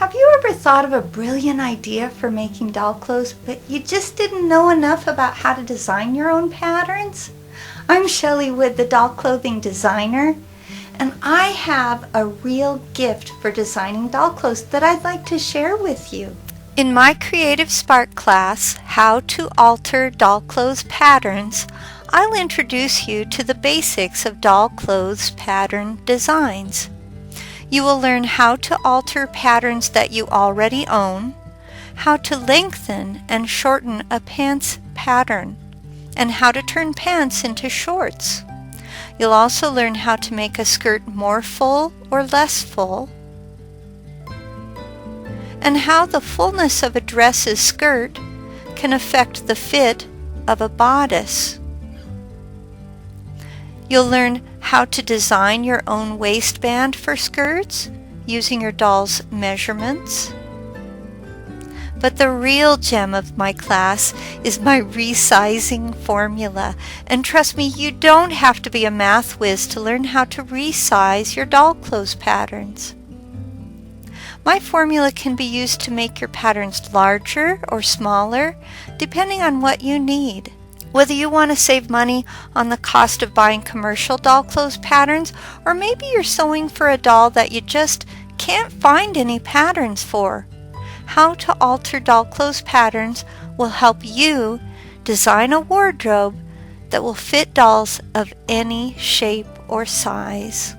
Have you ever thought of a brilliant idea for making doll clothes, but you just didn't know enough about how to design your own patterns? I'm Chelly with the Doll Clothing Designer, and I have a real gift for designing doll clothes that I'd like to share with you. In my Creative Spark class, How to Alter Doll Clothes Patterns, I'll introduce you to the basics of doll clothes pattern designs. You will learn how to alter patterns that you already own, how to lengthen and shorten a pants pattern, and how to turn pants into shorts. You'll also learn how to make a skirt more full or less full, and how the fullness of a dress's skirt can affect the fit of a bodice. You'll learn how to design your own waistband for skirts using your doll's measurements. But the real gem of my class is my resizing formula. And trust me, you don't have to be a math whiz to learn how to resize your doll clothes patterns. My formula can be used to make your patterns larger or smaller, depending on what you need. Whether you want to save money on the cost of buying commercial doll clothes patterns, or maybe you're sewing for a doll that you just can't find any patterns for, How to Alter Doll Clothes Patterns will help you design a wardrobe that will fit dolls of any shape or size.